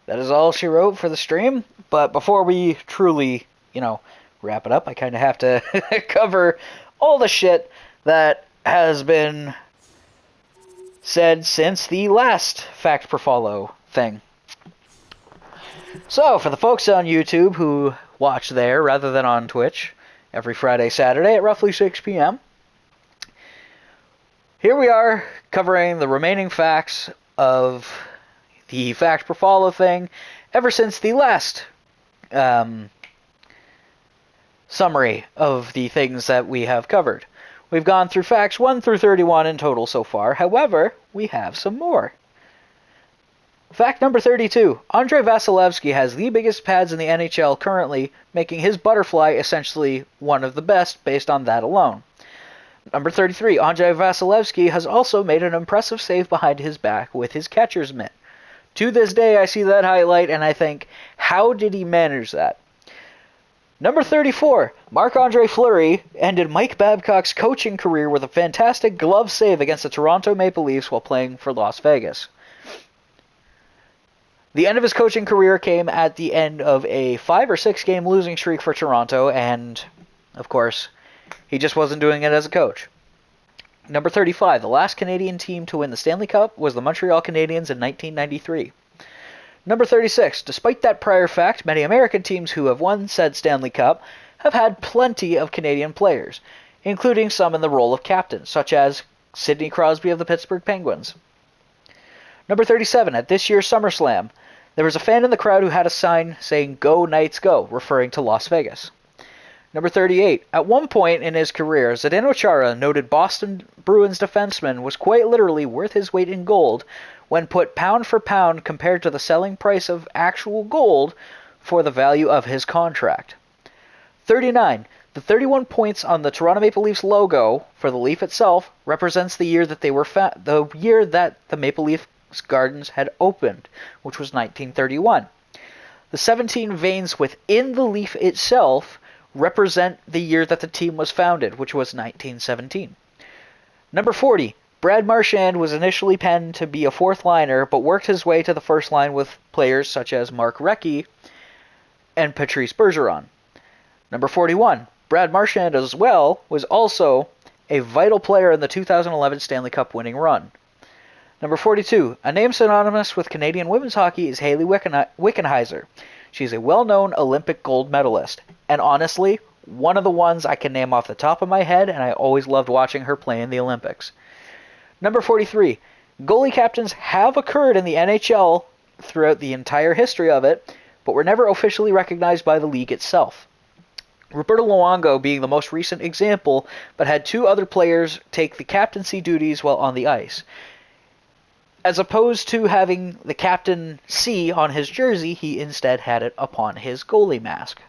that is all she wrote for the stream. But before we truly, wrap it up, I kind of have to cover all the shit that has been said since the last Fact Per Follow thing. So, for the folks on YouTube who watch there rather than on Twitch every Friday, Saturday at roughly 6 p.m., here we are covering the remaining facts of the Fact Per Follow thing ever since the last summary of the things that we have covered. We've gone through facts 1 through 31 in total so far. However, we have some more. Fact number 32. Andrei Vasilevsky has the biggest pads in the NHL currently, making his butterfly essentially one of the best based on that alone. Number 33. Andrei Vasilevsky has also made an impressive save behind his back with his catcher's mitt. To this day, I see that highlight and I think, how did he manage that? Number 34. Marc-Andre Fleury ended Mike Babcock's coaching career with a fantastic glove save against the Toronto Maple Leafs while playing for Las Vegas. The end of his coaching career came at the end of a 5 or 6 game losing streak for Toronto, and, of course, he just wasn't doing it as a coach. Number 35. The last Canadian team to win the Stanley Cup was the Montreal Canadiens in 1993. Number 36. Despite that prior fact, many American teams who have won said Stanley Cup have had plenty of Canadian players, including some in the role of captains, such as Sidney Crosby of the Pittsburgh Penguins. Number 37. At this year's SummerSlam, there was a fan in the crowd who had a sign saying, "Go Knights Go," referring to Las Vegas. Number 38. At one point in his career, Zdeno Chara, noted Boston Bruins defenseman, was quite literally worth his weight in gold when put pound for pound compared to the selling price of actual gold for the value of his contract. 39. The 31 points on the Toronto Maple Leafs logo for the Leaf itself represents the year that the year that the Maple Leaf Gardens had opened, which was 1931. The 17 veins within the leaf itself represent the year that the team was founded, which was 1917. Number 40. Brad Marchand was initially penned to be a fourth liner, but worked his way to the first line with players such as Mark Recchi and Patrice Bergeron. Number 41. Brad Marchand as well was also a vital player in the 2011 Stanley Cup winning run. Number 42. A name synonymous with Canadian women's hockey is Hayley Wickenheiser. She's a well-known Olympic gold medalist, and honestly, one of the ones I can name off the top of my head, and I always loved watching her play in the Olympics. Number 43. Goalie captains have occurred in the NHL throughout the entire history of it, but were never officially recognized by the league itself. Roberto Luongo being the most recent example, but had 2 other players take the captaincy duties while on the ice. As opposed to having the captain C on his jersey, he instead had it upon his goalie mask.